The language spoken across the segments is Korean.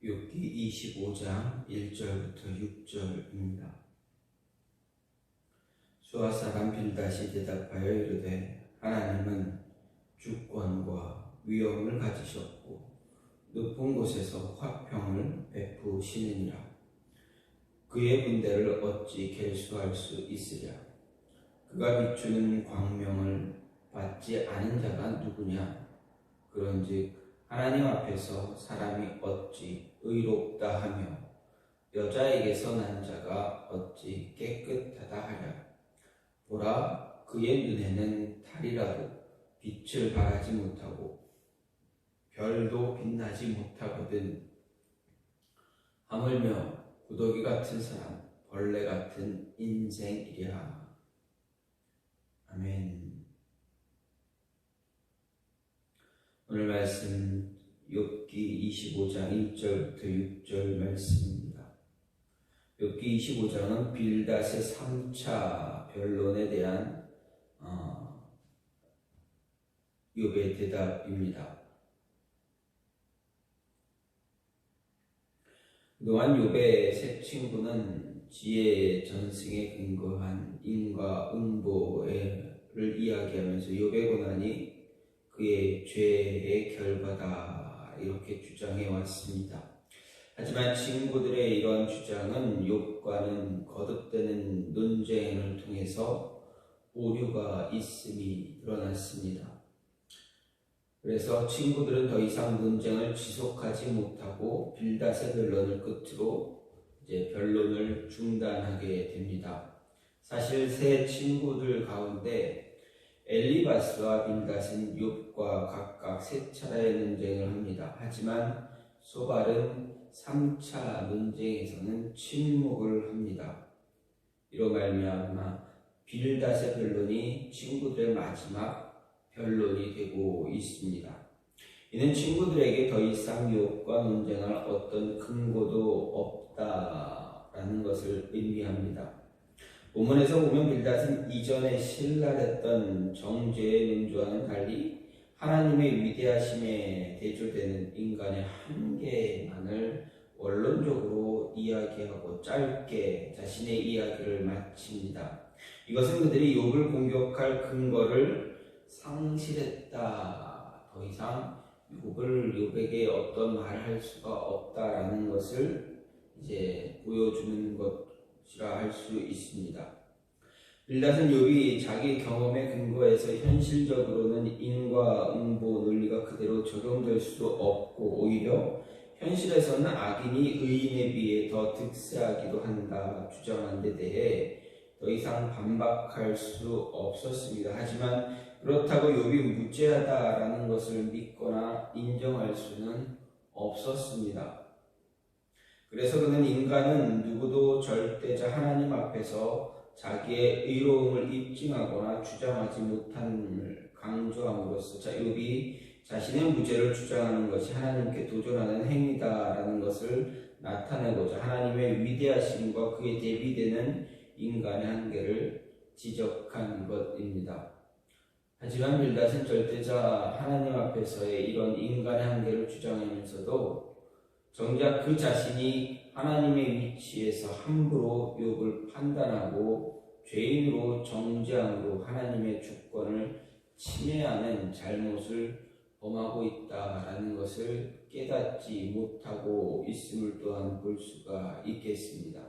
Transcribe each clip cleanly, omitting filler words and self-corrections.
욥기 25장 1절부터 6절입니다. 수아 사람 빌닷이 대답하여 이르되 하나님은 주권과 위엄을 가지셨고 높은 곳에서 화평을 베푸시느니라. 그의 분대를 어찌 결수할 수 있으랴. 그가 비추는 광명을 받지 않은 자가 누구냐. 그런즉 하나님 앞에서 사람이 어찌 의롭다 하며 여자에게서 난 자가 어찌 깨끗하다 하랴. 보라, 그의 눈에는 달이라도 빛을 발하지 못하고 별도 빛나지 못하거든. 하물며 구더기 같은 사람, 벌레 같은 인생이랴. 아멘. 오늘 말씀 욥기 25장 1절부터 6절 말씀입니다. 욥기 25장은 빌닷의 3차 변론에 대한 욥의 대답입니다. 그동안 욥의 세 친구는 지혜 전승에 근거한 인과응보를 이야기하면서 욥의 고난이 그의 죄의 결과다 이렇게 주장해 왔습니다. 하지만 친구들의 이런 주장은 욥과는 거듭되는 논쟁을 통해서 오류가 있음이 드러났습니다. 그래서 친구들은 더 이상 논쟁을 지속하지 못하고 빌닷의 변론을 끝으로 변론을 중단하게 됩니다. 사실 세 친구들 가운데 엘리바스와 빌닷은 욥과 각각 세 차례의 논쟁을 합니다. 하지만 소발은 3차 논쟁에서는 침묵을 합니다. 이로 말미암아 빌닷의 변론이 친구들의 마지막 변론이 되고 있습니다. 이는 친구들에게 더 이상 욥과 논쟁할 어떤 근거도 없다라는 것을 의미합니다. 본문에서 보면 빌닷은 이전에 신랄했던 정죄의 논조와는 달리 하나님의 위대하심에 대조되는 인간의 한계만을 원론적으로 이야기하고 짧게 자신의 이야기를 마칩니다. 이것은 그들이 욥을 공격할 근거를 상실했다. 더 이상 욥에게 어떤 말을 할 수가 없다라는 것을 보여주는 것이라 할 수 있습니다. 빌닷은 욥이 자기 경험의 근거에서 현실적으로는 인과응보 논리가 그대로 적용될 수 없고 오히려 현실에서는 악인이 의인에 비해 더 득세하기도 한다 주장한 데 대해 더 이상 반박할 수 없었습니다. 하지만 그렇다고 욥이 무죄하다라는 것을 믿거나 인정할 수는 없었습니다. 그래서 그는 인간은 누구도 절대자 하나님 앞에서 자기의 의로움을 입증하거나 주장하지 못함을 강조함으로써 욥이 자신의 무죄를 주장하는 것이 하나님께 도전하는 행위다라는 것을 나타내고자 하나님의 위대하심과 그에 대비되는 인간의 한계를 지적한 것입니다. 하지만 빌닷은 절대자 하나님 앞에서의 이런 인간의 한계를 주장하면서도 정작 그 자신이 하나님의 위치에서 함부로 욥을 판단하고 죄인으로 정죄함으로 하나님의 주권을 침해하는 잘못을 범하고 있다라는 것을 깨닫지 못하고 있음을 또한 볼 수가 있겠습니다.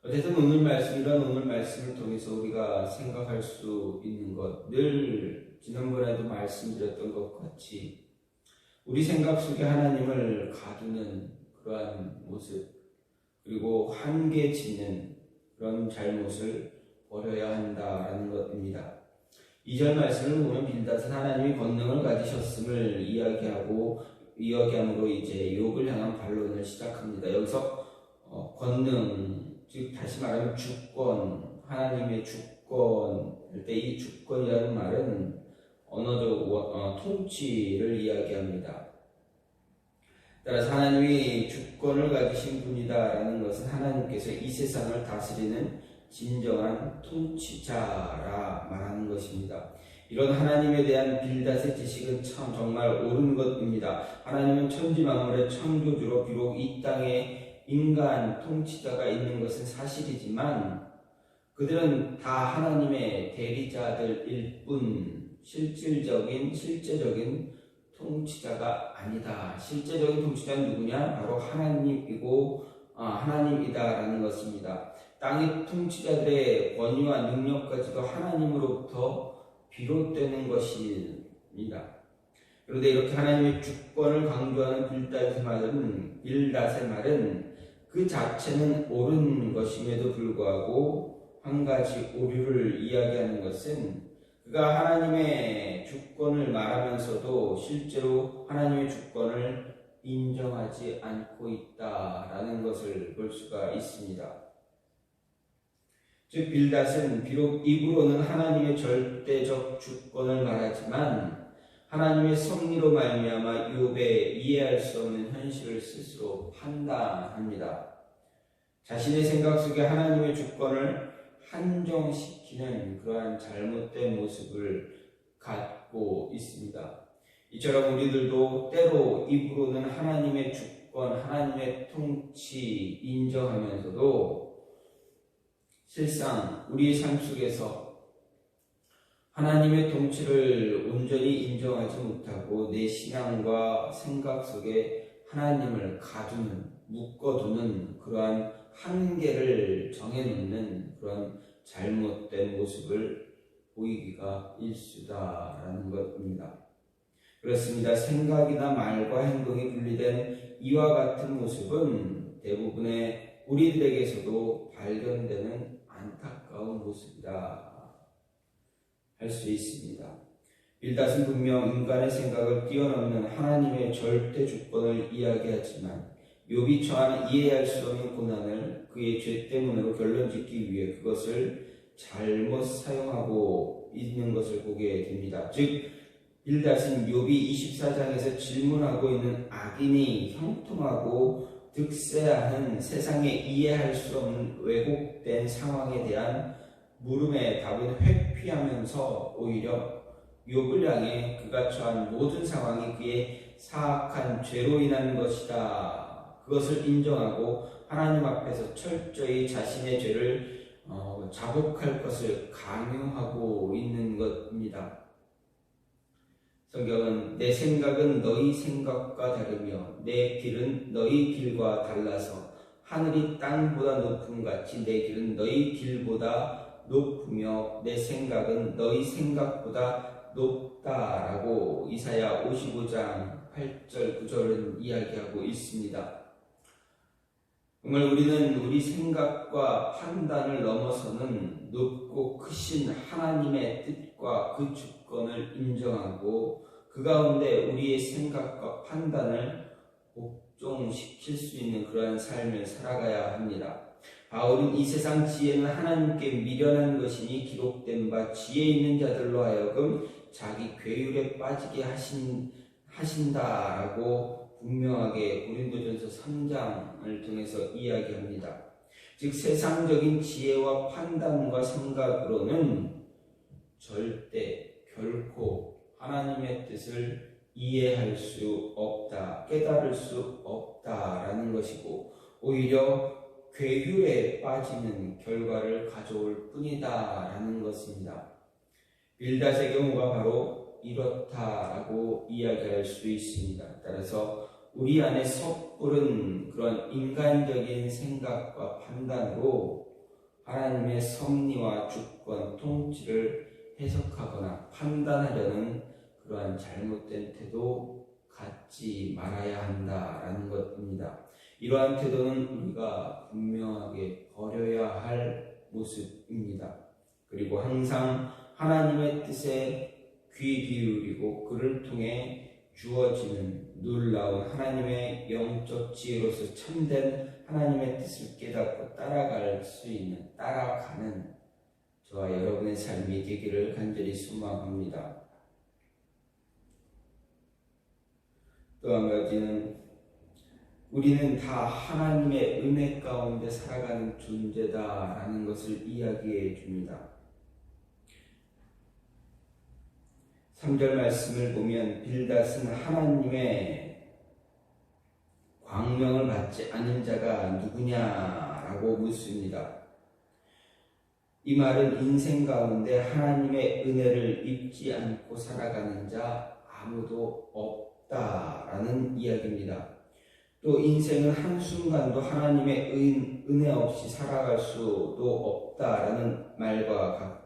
어쨌든 이런 오늘 말씀을 통해서 우리가 생각할 수 있는 것, 늘 지난번에도 말씀드렸던 것 같이 우리 생각 속에 하나님을 가두는 그러한 모습, 그리고 한계 짓는 그런 잘못을 버려야 한다라는 것입니다. 2절 말씀을 보면 빌닷은 하나님이 권능을 가지셨음을 이야기함으로 욥을 향한 반론을 시작합니다. 여기서 권능, 즉 다시 말하면 주권, 하나님의 주권일 때 이 주권이라는 말은 언어적 통치를 이야기합니다. 따라서 하나님이 주권을 가지신 분이다라는 것은 하나님께서 이 세상을 다스리는 진정한 통치자라 말하는 것입니다. 이런 하나님에 대한 빌닷의 지식은 참 정말 옳은 것입니다. 하나님은 천지 만물의 창조주로 비록 이 땅에 인간 통치자가 있는 것은 사실이지만 그들은 다 하나님의 대리자들일 뿐 실제적인 통치자가 아니다. 실제적인 통치자는 누구냐? 바로 하나님이다라는 것입니다. 땅의 통치자들의 권위와 능력까지도 하나님으로부터 비롯되는 것입니다. 그런데 이렇게 하나님의 주권을 강조하는 빌닷의 말은 그 자체는 옳은 것임에도 불구하고 한 가지 오류를 이야기하는 것은 그가 하나님의 주권을 말하면서도 실제로 하나님의 주권을 인정하지 않고 있다라는 것을 볼 수가 있습니다. 즉 빌닷은 비록 입으로는 하나님의 절대적 주권을 말하지만 하나님의 섭리로 말미암아 욥의 이해할 수 없는 현실을 스스로 판단합니다. 자신의 생각 속에 하나님의 주권을 한정시키는 그러한 잘못된 모습을 갖고 있습니다. 이처럼 우리들도 때로 입으로는 하나님의 주권, 하나님의 통치 인정하면서도 실상 우리의 삶 속에서 하나님의 통치를 온전히 인정하지 못하고 내 신앙과 생각 속에 하나님을 가두는, 묶어두는 그러한 한계를 정해놓는 그런 잘못된 모습을 보이기가 일쑤다라는 것입니다. 그렇습니다. 생각이나 말과 행동이 분리된 이와 같은 모습은 대부분의 우리들에게서도 발견되는 안타까운 모습이다 할 수 있습니다. 빌닷은 분명 인간의 생각을 뛰어넘는 하나님의 절대 주권을 이야기하지만 욥이 처한 이해할 수 없는 고난을 그의 죄 때문으로 결론짓기 위해 그것을 잘못 사용하고 있는 것을 보게 됩니다. 즉 빌닷은 욥이 24장에서 질문하고 있는 악인이 형통하고 득세하는 세상에 이해할 수 없는 왜곡된 상황에 대한 물음의 답은 회피하면서 오히려 욥을 향해 그가 처한 모든 상황이 그의 사악한 죄로 인한 것이다. 그것을 인정하고 하나님 앞에서 철저히 자신의 죄를 자복할 것을 강요하고 있는 것입니다. 성경은 내 생각은 너희 생각과 다르며 내 길은 너희 길과 달라서 하늘이 땅보다 높음 같이 내 길은 너희 길보다 높으며 내 생각은 너희 생각보다 높다라고 이사야 55장 8절 9절은 이야기하고 있습니다. 정말 우리는 우리 생각과 판단을 넘어서는 높고 크신 하나님의 뜻과 그 주권을 인정하고 그 가운데 우리의 생각과 판단을 복종시킬 수 있는 그러한 삶을 살아가야 합니다. 바울은 이 세상 지혜는 하나님께 미련한 것이니 기록된 바 지혜 있는 자들로 하여금 자기 괴율에 빠지게 하신다라고 분명하게 고린도전서 3장을 통해서 이야기합니다. 즉 세상적인 지혜와 판단과 생각으로는 절대 결코 하나님의 뜻을 이해할 수 없다, 깨달을 수 없다라는 것이고 오히려 괴율에 빠지는 결과를 가져올 뿐이다라는 것입니다. 빌닷의 경우가 바로 이렇다라고 이야기할 수 있습니다. 따라서 우리 안에 섣부른 그런 인간적인 생각과 판단으로 하나님의 섭리와 주권, 통치를 해석하거나 판단하려는 그러한 잘못된 태도 갖지 말아야 한다라는 것입니다. 이러한 태도는 우리가 분명하게 버려야 할 모습입니다. 그리고 항상 하나님의 뜻에 귀 기울이고 그를 통해 주어지는 놀라운 하나님의 영적 지혜로서 참된 하나님의 뜻을 깨닫고 따라가는 저와 여러분의 삶이 되기를 간절히 소망합니다. 또 한 가지는 우리는 다 하나님의 은혜 가운데 살아가는 존재다라는 것을 이야기해 줍니다. 3절 말씀을 보면 빌닷은 하나님의 광명을 받지 않은 자가 누구냐라고 묻습니다. 이 말은 인생 가운데 하나님의 은혜를 입지 않고 살아가는 자 아무도 없다라는 이야기입니다. 또 인생은 한순간도 하나님의 은혜 없이 살아갈 수도 없다라는 말과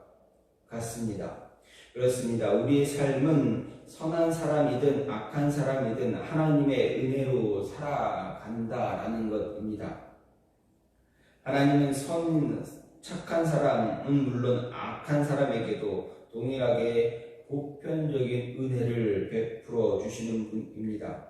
같습니다. 그렇습니다. 우리의 삶은 선한 사람이든 악한 사람이든 하나님의 은혜로 살아간다라는 것입니다. 하나님은 착한 사람은 물론 악한 사람에게도 동일하게 보편적인 은혜를 베풀어 주시는 분입니다.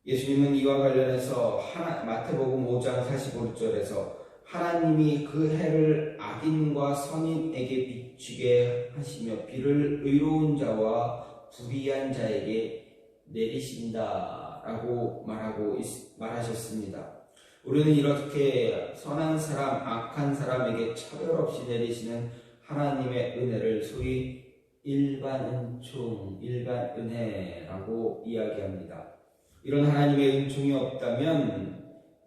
예수님은 이와 관련해서 마태복음 5장 45절에서 하나님이 그 해를 악인과 선인에게 비추게 하시며 비를 의로운 자와 불의한 자에게 내리신다라고 말하셨습니다. 우리는 이렇게 선한 사람, 악한 사람에게 차별 없이 내리시는 하나님의 은혜를 소위 일반 은총, 일반 은혜라고 이야기합니다. 이런 하나님의 은총이 없다면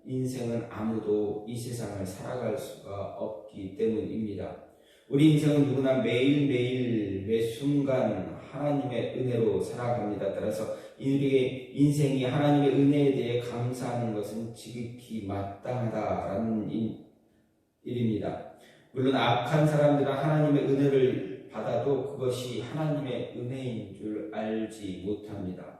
인생은 아무도 이 세상을 살아갈 수가 없기 때문입니다. 우리 인생은 누구나 매일매일 매 순간 하나님의 은혜로 살아갑니다. 따라서 우리의 인생이 하나님의 은혜에 대해 감사하는 것은 지극히 마땅하다라는 일입니다. 물론 악한 사람들은 하나님의 은혜를 받아도 그것이 하나님의 은혜인 줄 알지 못합니다.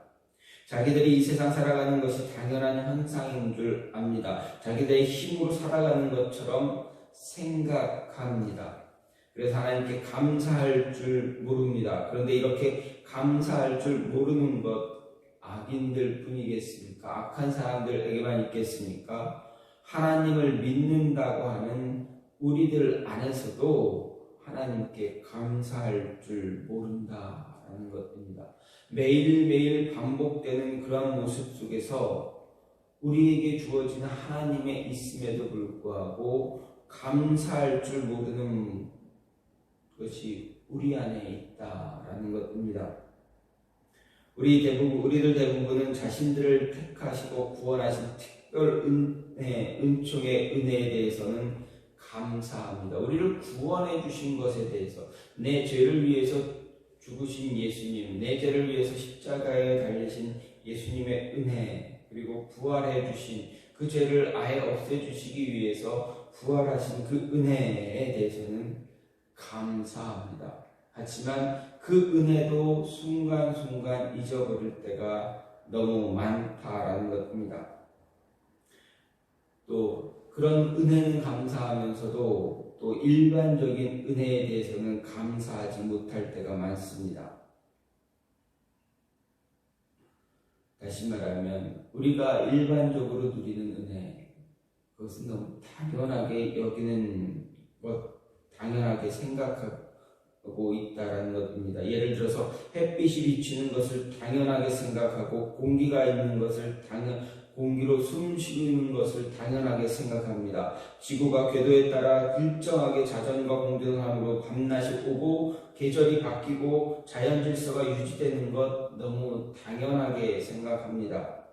자기들이 이 세상 살아가는 것이 당연한 현상인 줄 압니다. 자기들의 힘으로 살아가는 것처럼 생각합니다. 그래서 하나님께 감사할 줄 모릅니다. 그런데 이렇게 감사할 줄 모르는 것 악인들 뿐이겠습니까? 악한 사람들에게만 있겠습니까? 하나님을 믿는다고 하는 우리들 안에서도 하나님께 감사할 줄 모른다라는 것입니다. 매일매일 반복되는 그러한 모습 속에서 우리에게 주어지는 하나님의 있음에도 불구하고 감사할 줄 모르는 것이 우리 안에 있다라는 것입니다. 우리들 대부분은 자신들을 택하시고 구원하신 특별 은총의 은혜에 대해서는 감사합니다. 우리를 구원해 주신 것에 대해서, 내 죄를 위해서 죽으신 예수님, 내 죄를 위해서 십자가에 달리신 예수님의 은혜, 그리고 부활해 주신 그 죄를 아예 없애 주시기 위해서 부활하신 그 은혜에 대해서는 감사합니다. 하지만 그 은혜도 순간순간 잊어버릴 때가 너무 많다라는 것입니다. 또 그런 은혜는 감사하면서도 또 일반적인 은혜에 대해서는 감사하지 못할 때가 많습니다. 다시 말하면 우리가 일반적으로 누리는 은혜, 그것은 너무 당연하게 여기는 것, 당연하게 생각하고 있다는 것입니다. 예를 들어서 햇빛이 비치는 것을 당연하게 생각하고 공기가 있는 것을 공기로 숨 쉬는 것을 당연하게 생각합니다. 지구가 궤도에 따라 일정하게 자전과 공전함으로 밤낮이 오고 계절이 바뀌고 자연 질서가 유지되는 것 너무 당연하게 생각합니다.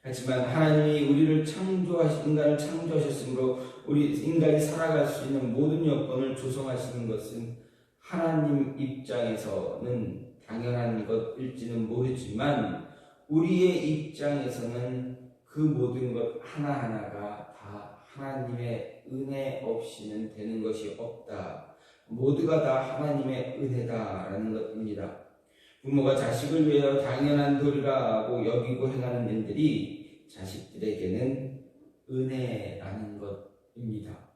하지만 하나님이 인간을 창조하셨으므로 우리 인간이 살아갈 수 있는 모든 여건을 조성하시는 것은 하나님 입장에서는 당연한 것일지는 모르지만 우리의 입장에서는 그 모든 것 하나하나가 다 하나님의 은혜 없이는 되는 것이 없다. 모두가 다 하나님의 은혜다라는 것입니다. 부모가 자식을 위하여 당연한 도리라고 여기고 행하는 일들이 자식들에게는 은혜라는 것입니다.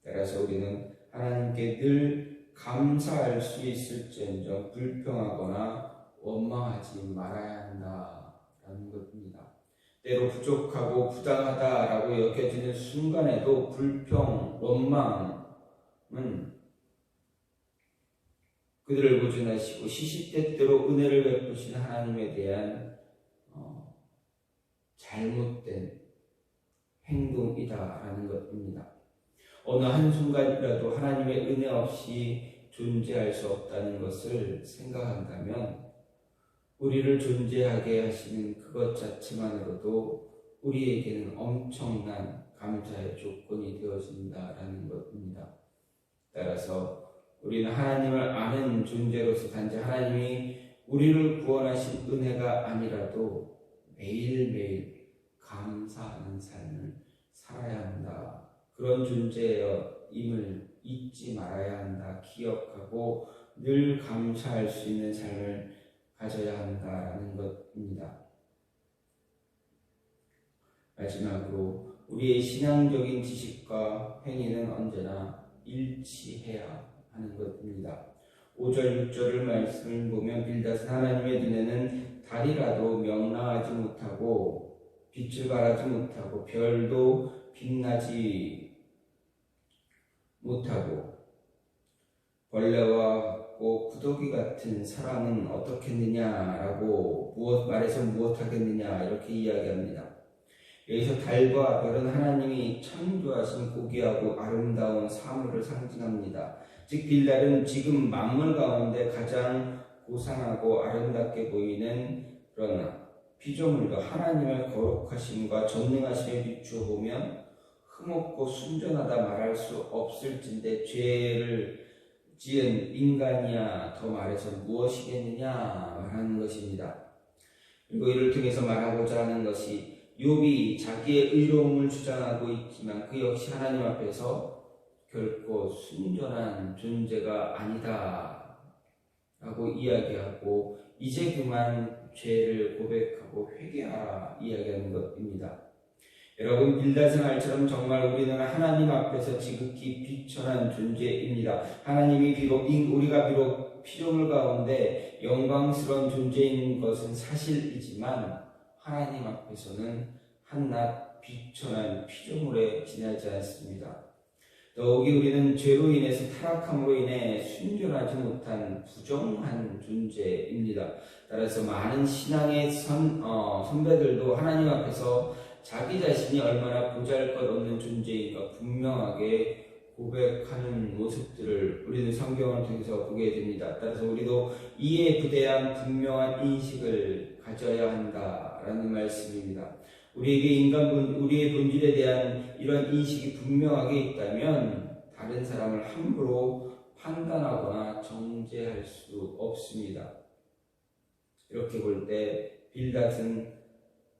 따라서 우리는 하나님께 늘 감사할 수 있을지언정 불평하거나 원망하지 말아야 한다라는 것입니다. 때로 부족하고 부당하다라고 여겨지는 순간에도 불평, 원망은 그들을 보존하시고 시시때때로 은혜를 베푸신 하나님에 대한 잘못된 행동이다라는 것입니다. 어느 한순간이라도 하나님의 은혜 없이 존재할 수 없다는 것을 생각한다면 우리를 존재하게 하시는 그것 자체만으로도 우리에게는 엄청난 감사의 조건이 되어진다라는 것입니다. 따라서 우리는 하나님을 아는 존재로서 단지 하나님이 우리를 구원하신 은혜가 아니라도 매일매일 감사하는 삶을 살아야 한다. 그런 존재임을 잊지 말아야 한다. 기억하고 늘 감사할 수 있는 삶을 가져야 한다라는 것입니다. 마지막으로 우리의 신앙적인 지식과 행위는 언제나 일치해야 하는 것입니다. 5절 6절을 말씀을 보면 빌닷은 하나님의 눈에는 달이라도 명랑하지 못하고 빛을 발하지 못하고 별도 빛나지 못하고 벌레와 구더기 같은 사람은 어떻겠느냐라고 말해서 무엇하겠느냐 이렇게 이야기합니다. 여기서 달과 별은 하나님이 창조하신 고귀하고 아름다운 사물을 상징합니다. 즉 빌닷은 지금 만물 가운데 가장 고상하고 아름답게 보이는 그런 피조물도 하나님의 거룩하심과 전능하심에 비추어 보면 흠없고 순전하다 말할 수 없을진데 죄를 지은 인간이야 더 말해서 무엇이겠느냐 말하는 것입니다. 그리고 이를 통해서 말하고자 하는 것이 욥이 자기의 의로움을 주장하고 있지만 그 역시 하나님 앞에서 결코 순전한 존재가 아니다 라고 이야기하고 이제 그만 죄를 고백하고 회개하라 이야기하는 것입니다. 여러분 빌닷의 말처럼 정말 우리는 하나님 앞에서 지극히 비천한 존재입니다. 우리가 비록 피조물 가운데 영광스러운 존재인 것은 사실이지만 하나님 앞에서는 한낱 비천한 피조물에 지나지 않습니다. 더욱이 우리는 죄로 인해서 타락함으로 인해 순전하지 못한 부정한 존재입니다. 따라서 많은 신앙의 선배들도 하나님 앞에서 자기 자신이 얼마나 보잘것없는 존재인가 분명하게 고백하는 모습들을 우리는 성경을 통해서 보게 됩니다. 따라서 우리도 이에 부대한 분명한 인식을 가져야 한다라는 말씀입니다. 우리에게 우리의 본질에 대한 이런 인식이 분명하게 있다면 다른 사람을 함부로 판단하거나 정죄할 수 없습니다. 이렇게 볼 때 빌닷은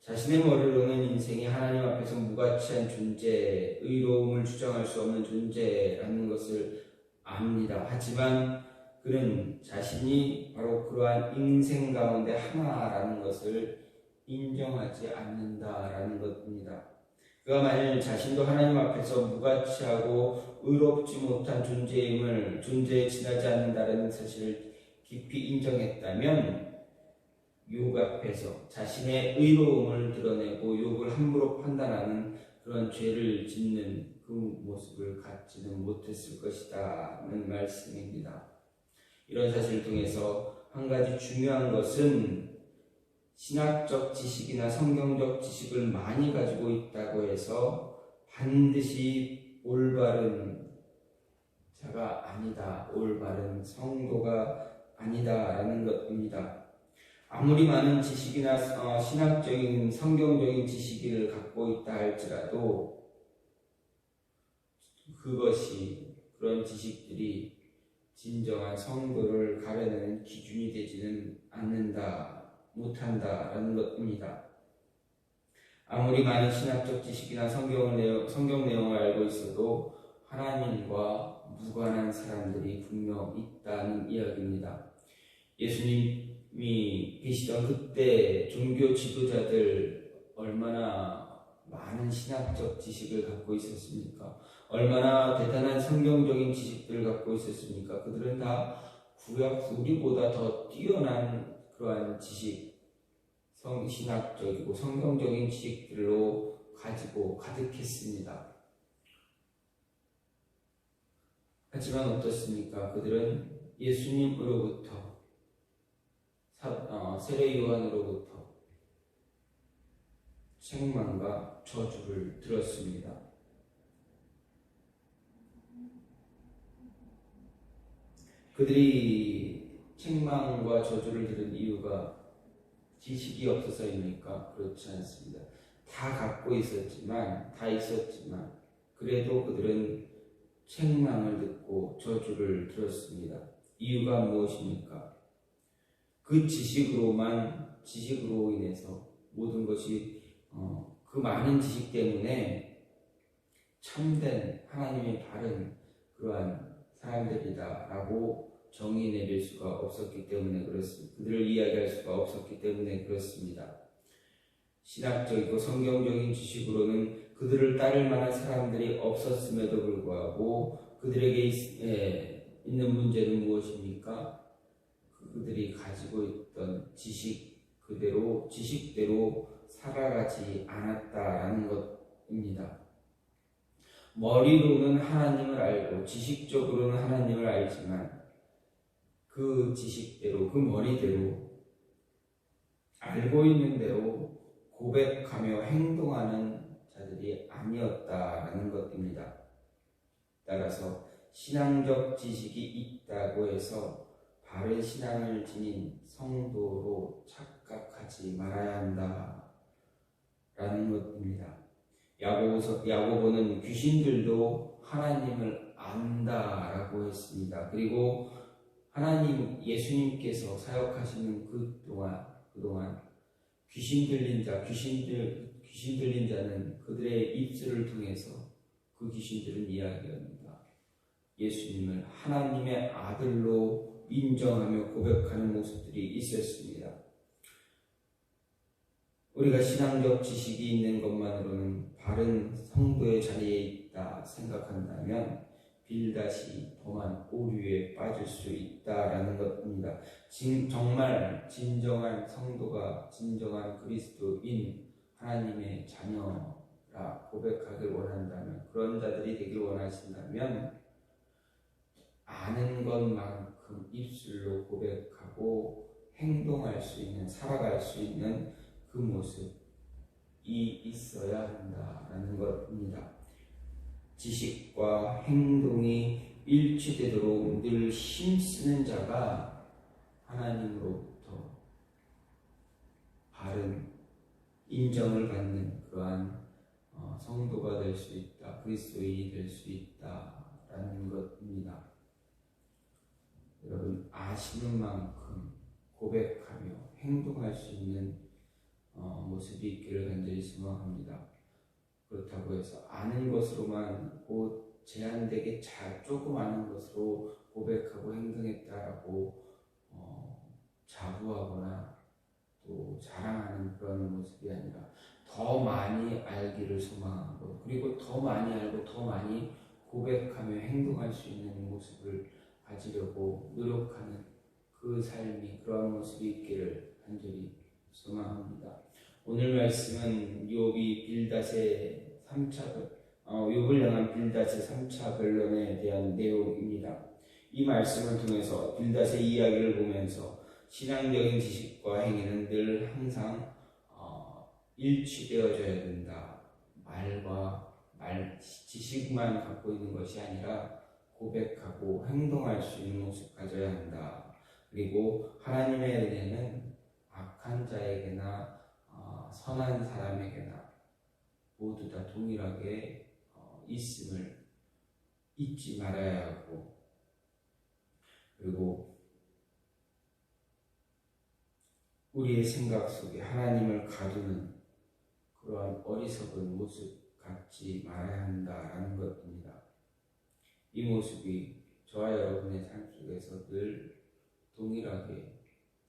자신의 머리로는 인생이 하나님 앞에서 무가치한 존재, 의로움을 주장할 수 없는 존재라는 것을 압니다. 하지만 그는 자신이 바로 그러한 인생 가운데 하나라는 것을 인정하지 않는다라는 것입니다. 그가 만일 자신도 하나님 앞에서 무가치하고 의롭지 못한 존재에 지나지 않는다라는 사실을 깊이 인정했다면 욥 앞에서 자신의 의로움을 드러내고 욥을 함부로 판단하는 그런 죄를 짓는 그 모습을 갖지는 못했을 것이다는 말씀입니다. 이런 사실을 통해서 한 가지 중요한 것은 신학적 지식이나 성경적 지식을 많이 가지고 있다고 해서 반드시 올바른 자가 아니다, 올바른 성도가 아니다라는 것입니다. 아무리 많은 지식이나 신학적인 성경적인 지식을 갖고 있다 할지라도 그런 지식들이 진정한 성도를 가려내는 기준이 되지는 못한다라는 것입니다. 아무리 많은 신학적 지식이나 성경 내용을 알고 있어도 하나님과 무관한 사람들이 분명 있다는 이야기입니다. 예수님이 계시던 그때 종교 지도자들 얼마나 많은 신학적 지식을 갖고 있었습니까? 얼마나 대단한 성경적인 지식들을 갖고 있었습니까? 그들은 다 우리보다 더 뛰어난 그러한 지식, 신학적이고 성경적인 지식들로 가지고 가득했습니다. 하지만 어떻습니까? 그들은 예수님으로부터 세례 요한으로부터 책망과 저주를 들었습니다. 그들이 책망과 저주를 들은 이유가 지식이 없어서입니까? 그렇지 않습니다. 다 갖고 있었지만, 그래도 그들은 책망을 듣고 저주를 들었습니다. 이유가 무엇입니까? 그 지식으로 인해서 모든 것이 그 많은 지식 때문에 참된 하나님의 바른 그러한 사람들이다라고 정의 내릴 수가 없었기 때문에 그렇습니다. 그들을 이야기할 수가 없었기 때문에 그렇습니다. 신학적이고 성경적인 지식으로는 그들을 따를 만한 사람들이 없었음에도 불구하고 그들에게 있는 문제는 무엇입니까? 그들이 가지고 있던 지식대로 살아가지 않았다라는 것입니다. 머리로는 하나님을 알고 지식적으로는 하나님을 알지만 그 지식대로, 그 머리대로 알고 있는 대로 고백하며 행동하는 자들이 아니었다라는 것입니다. 따라서 신앙적 지식이 있다고 해서 바른 신앙을 지닌 성도로 착각하지 말아야 한다라는 것입니다. 야고보는 귀신들도 하나님을 안다라고 했습니다. 그리고 예수님께서 사역하시는 그동안 귀신 들린 자는 그들의 입술을 통해서 그 귀신들은 이야기합니다. 예수님을 하나님의 아들로 인정하며 고백하는 모습들이 있었습니다. 우리가 신앙적 지식이 있는 것만으로는 바른 성도의 자리에 있다 생각한다면 빌다시 더한 오류에 빠질 수 있다라는 것입니다. 정말 진정한 성도가 진정한 그리스도인 하나님의 자녀라 고백하길 원한다면, 그런 자들이 되길 원하신다면 아는 것만큼 입술로 고백하고 행동할 수 있는, 살아갈 수 있는 그 모습이 있어야 한다라는 것입니다. 지식과 행동이 일치되도록 늘 힘쓰는 자가 하나님으로부터 바른 인정을 받는 그러한 성도가 될 수 있다, 그리스도인이 될 수 있다라는 것입니다. 여러분, 아시는 만큼 고백하며 행동할 수 있는 모습이 있기를 간절히 소망합니다. 그렇다고 해서 아는 것으로만 제한되게 조금 아는 것으로 고백하고 행동했다라고 자부하거나 또 자랑하는 그런 모습이 아니라 더 많이 알기를 소망하고, 그리고 더 많이 알고 더 많이 고백하며 행동할 수 있는 모습을 가지려고 노력하는 그 삶이, 그런 모습이 있기를 간절히 소망합니다. 오늘 말씀은 욥을 향한 빌닷의 3차 변론에 대한 내용입니다. 이 말씀을 통해서 빌닷의 이야기를 보면서 신앙적인 지식과 행위는 늘 항상 일치되어져야 된다. 지식만 갖고 있는 것이 아니라 고백하고 행동할 수 있는 모습 가져야 한다. 그리고 하나님의 은혜는 악한 자에게나 선한 사람에게나 모두 다 동일하게 있음을 잊지 말아야 하고, 그리고 우리의 생각 속에 하나님을 가두는 그러한 어리석은 모습 갖지 말아야 한다라는 것입니다. 이 모습이 저와 여러분의 삶 속에서 늘 동일하게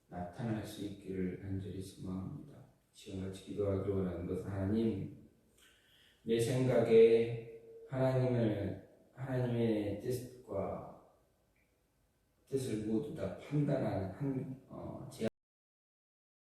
나타날 수 있기를 간절히 소망합니다. 지금같이 기도하기 원하는 것은, 하나님, 내 생각에 하나님의 뜻을 모두 다 판단하는